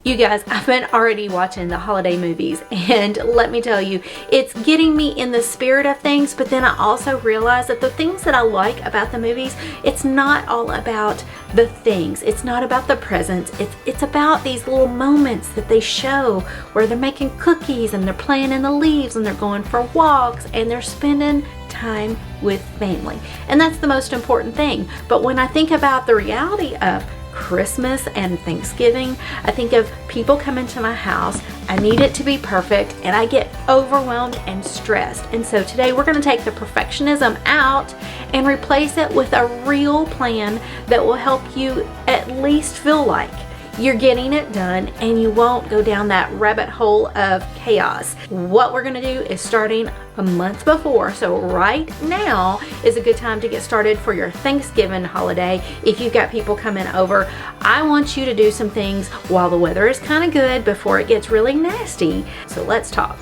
You guys, I've been already watching the holiday movies, and let me tell you, it's getting me in the spirit of things, but then I also realize that the things that I like about the movies, it's not all about the things. It's not about the presents. It's about these little moments that they show where they're making cookies and they're playing in the leaves and they're going for walks and they're spending time with family. And that's the most important thing. But when I think about the reality of Christmas and Thanksgiving, I think of people coming to my house. I need it to be perfect and I get overwhelmed and stressed. And so today we're going to take the perfectionism out and replace it with a real plan that will help you at least feel like you're getting it done and you won't go down that rabbit hole of chaos. What we're going to do is starting a month before. So right now is a good time to get started for your Thanksgiving holiday. If you've got people coming over, I want you to do some things while the weather is kind of good before it gets really nasty. So let's talk.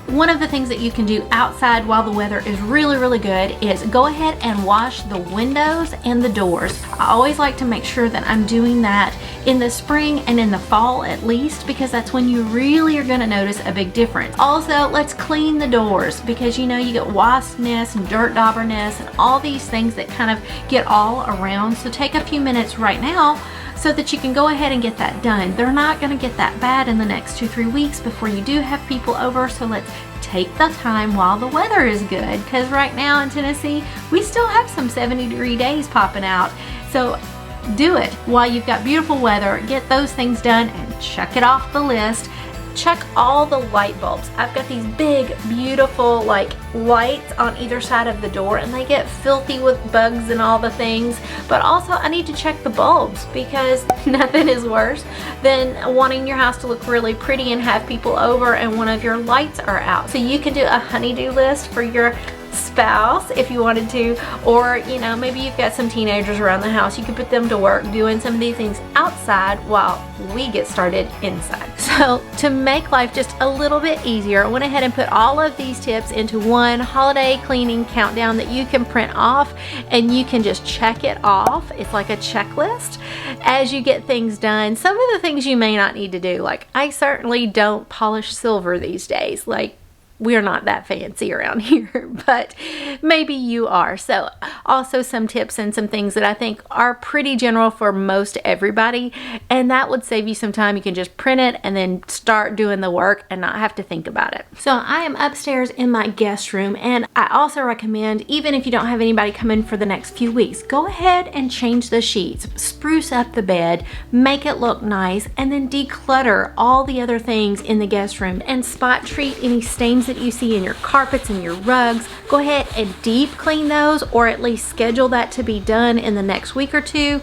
One of the things that you can do outside while the weather is really good is go ahead and wash the windows and the doors. I always like to make sure that I'm doing that in the spring and in the fall at least, because that's when you really are going to notice a big difference. Also, let's clean the doors, because you know you get wasp nests and dirt dauber nests and all these things that kind of get all around. So take a few minutes right now so that you can go ahead and get that done. They're not going to get that bad in the next 2-3 weeks before you do have people over. So let's take the time while the weather is good, because right now in Tennessee we still have some 70-degree days popping out. So do it while you've got beautiful weather. Get those things done and check it off the list. Check all the light bulbs. I've got these big, beautiful lights on either side of the door, and they get filthy with bugs and all the things. But also I need to check the bulbs, because nothing is worse than wanting your house to look really pretty and have people over and one of your lights are out. So you can do a honey-do list for your spouse if you wanted to, or you know, maybe you've got some teenagers around the house. You could put them to work doing some of these things outside while we get started inside. So to make life just a little bit easier, I went ahead and put all of these tips into one holiday cleaning countdown that you can print off and you can just check it off. It's like a checklist as you get things done. Some of the things you may not need to do, like I certainly don't polish silver these days. We're not that fancy around here, but maybe you are. So also some tips and some things that I think are pretty general for most everybody, and that would save you some time. You can just print it and then start doing the work and not have to think about it. So I am upstairs in my guest room, and I also recommend, even if you don't have anybody come in for the next few weeks, go ahead and change the sheets, spruce up the bed, make it look nice, and then declutter all the other things in the guest room and spot treat any stains that you see in your carpets and your rugs. Go ahead and deep clean those, or at least schedule that to be done in the next week or two.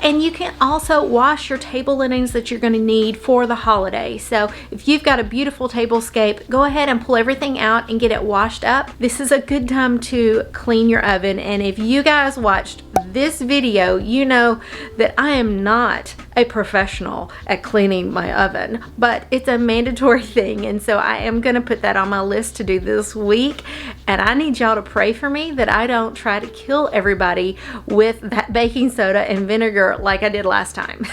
And you can also wash your table linens that you're going to need for the holiday. So if you've got a beautiful tablescape, go ahead and pull everything out and get it washed up. This is a good time to clean your oven. And if you guys watched this video, you know that I am not a professional at cleaning my oven, but it's a mandatory thing. And so I am going to put that on my list to do this week. And I need y'all to pray for me that I don't try to kill everybody with that baking soda and vinegar like I did last time.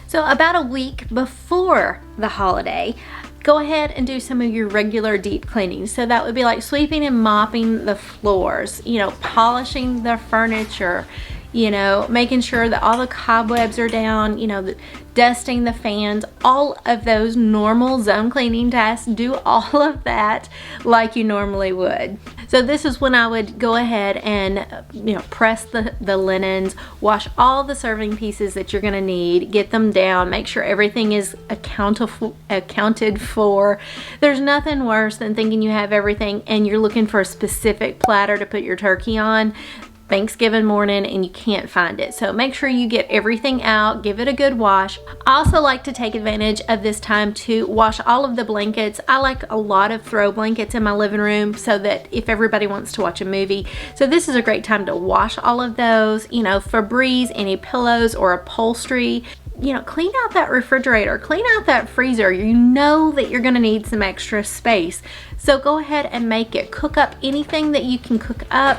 So about a week before the holiday, go ahead and do some of your regular deep cleaning. So that would be like sweeping and mopping the floors, you know, polishing the furniture, you know, making sure that all the cobwebs are down, you know, dusting the fans, all of those normal zone cleaning tasks. Do all of that like you normally would. So this is when I would go ahead and, you know, press the linens, wash all the serving pieces that you're gonna need, get them down, make sure everything is accounted for. There's nothing worse than thinking you have everything and you're looking for a specific platter to put your turkey on Thanksgiving morning and you can't find it. So make sure you get everything out, give it a good wash. I also like to take advantage of this time to wash all of the blankets. I like a lot of throw blankets in my living room so that if everybody wants to watch a movie. So this is a great time to wash all of those, you know, Febreze, any pillows or upholstery. You know, clean out that refrigerator, clean out that freezer. You know that you're gonna need some extra space. So go ahead and make it. Cook up anything that you can cook up.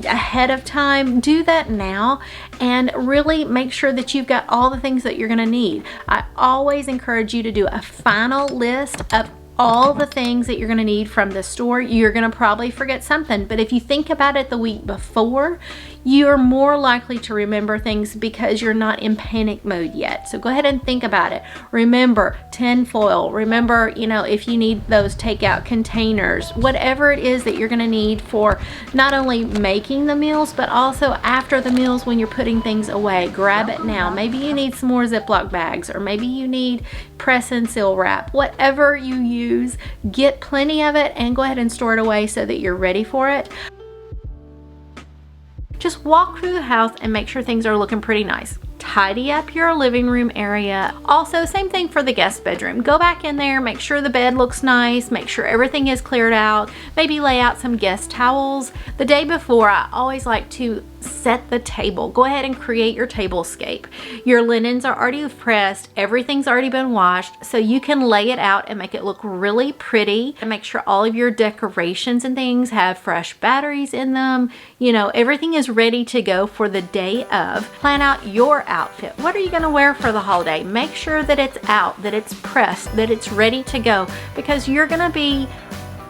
ahead of time, do that now and really make sure that you've got all the things that you're going to need. I always encourage you to do a final list of all the things that you're going to need from the store. You're going to probably forget something, but if you think about it the week before, you're more likely to remember things because you're not in panic mode yet. So go ahead and think about it. Remember tin foil. Remember, if you need those takeout containers, whatever it is that you're going to need for not only making the meals, but also after the meals when you're putting things away. Grab it now. Maybe you need some more Ziploc bags, or maybe you need press and seal wrap. Whatever you use, get plenty of it and go ahead and store it away so that you're ready for it. Just walk through the house and make sure things are looking pretty nice. Tidy up your living room area. Also, same thing for the guest bedroom. Go back in there, make sure the bed looks nice, make sure everything is cleared out. Maybe lay out some guest towels. The day before, I always like to set the table. Go ahead and create your tablescape. Your linens are already pressed, everything's already been washed, so you can lay it out and make it look really pretty. And make sure all of your decorations and things have fresh batteries in them. Everything is ready to go for the day of. Plan out your outfit. What are you going to wear for the holiday? Make sure that it's out, that it's pressed, that it's ready to go, because you're going to be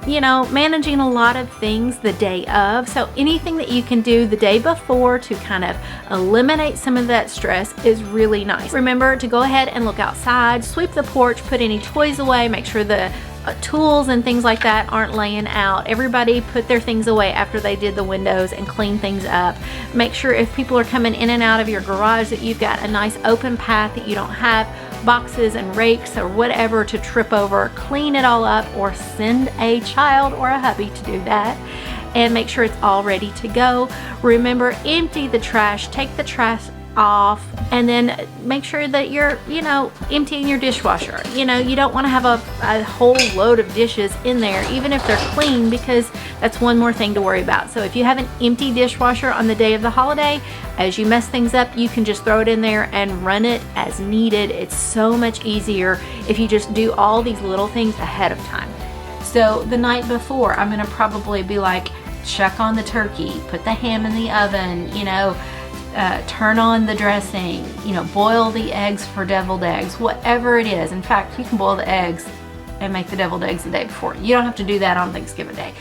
managing a lot of things the day of. So anything that you can do the day before to kind of eliminate some of that stress is really nice. Remember to go ahead and look outside, sweep the porch, put any toys away, make sure the tools and things like that aren't laying out. Everybody put their things away after they did the windows and clean things up. Make sure if people are coming in and out of your garage that you've got a nice open path, that you don't have boxes and rakes or whatever to trip over. Clean it all up, or send a child or a hubby to do that, and make sure it's all ready to go. Remember, empty the trash, take the trash off, and then make sure that you're emptying your dishwasher. You don't want to have a whole load of dishes in there, even if they're clean, because that's one more thing to worry about. So if you have an empty dishwasher on the day of the holiday, as you mess things up, you can just throw it in there and run it as needed. It's so much easier if you just do all these little things ahead of time. So the night before, I'm gonna probably be like, check on the turkey, put the ham in the oven, turn on the dressing, boil the eggs for deviled eggs, whatever it is. In fact, you can boil the eggs and make the deviled eggs the day before. You don't have to do that on Thanksgiving Day.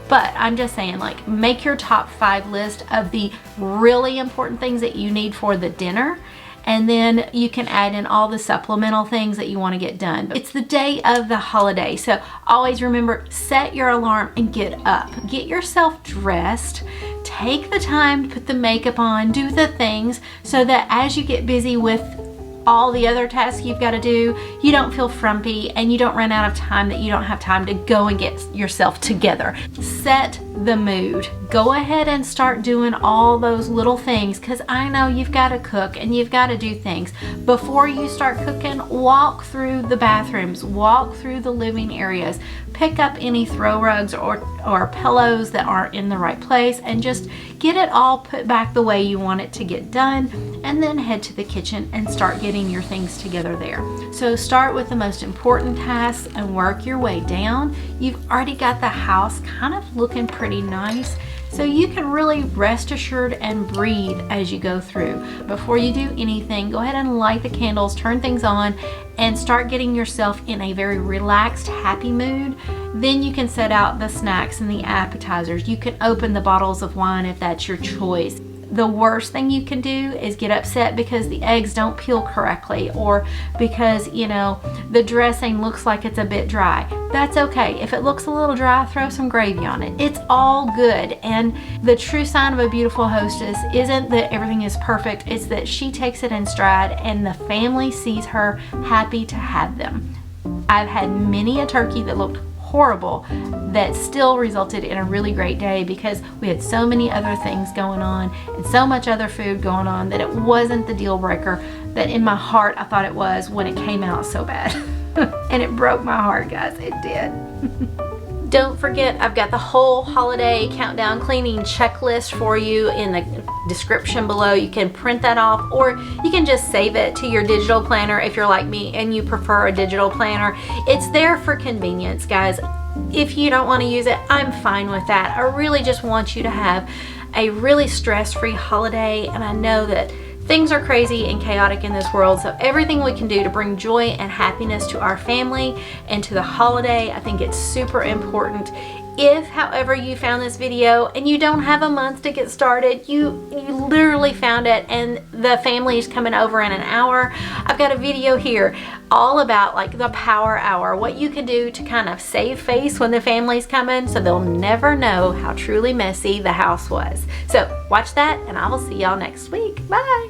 But I'm just saying, like, make your top 5 list of the really important things that you need for the dinner, and then you can add in all the supplemental things that you want to get done. It's the day of the holiday, so always remember, set your alarm and get up. Get yourself dressed. Take the time to put the makeup on, do the things, so that as you get busy with all the other tasks you've got to do, you don't feel frumpy and you don't run out of time, that you don't have time to go and get yourself together. Set the mood. Go ahead and start doing all those little things, because I know you've got to cook and you've got to do things. Before you start cooking, walk through the bathrooms, walk through the living areas, pick up any throw rugs or pillows that aren't in the right place, and just get it all put back the way you want it to get done, and then head to the kitchen and start getting your things together there. So start with the most important tasks and work your way down. You've already got the house kind of looking pretty nice, so you can really rest assured and breathe as you go through. Before you do anything, go ahead and light the candles, turn things on, and start getting yourself in a very relaxed, happy mood. Then you can set out the snacks and the appetizers. You can open the bottles of wine if that's your choice. The worst thing you can do is get upset because the eggs don't peel correctly, or because the dressing looks like it's a bit dry. That's okay. If it looks a little dry, throw some gravy on it. It's all good. And the true sign of a beautiful hostess isn't that everything is perfect, it's that she takes it in stride and the family sees her happy to have them. I've had many a turkey that looked horrible that still resulted in a really great day, because we had so many other things going on and so much other food going on that it wasn't the deal breaker that in my heart I thought it was when it came out so bad. And it broke my heart, guys. It did. Don't forget, I've got the whole holiday countdown cleaning checklist for you in the description below. You can print that off, or you can just save it to your digital planner if you're like me and you prefer a digital planner. It's there for convenience, guys. If you don't want to use it, I'm fine with that. I really just want you to have a really stress-free holiday, and I know that things are crazy and chaotic in this world, so everything we can do to bring joy and happiness to our family and to the holiday, I think it's super important. If, however, you found this video and you don't have a month to get started, you literally found it and the family is coming over in an hour, I've got a video here all about like the power hour, what you can do to kind of save face when the family's coming so they'll never know how truly messy the house was. So watch that, and I will see y'all next week. Bye.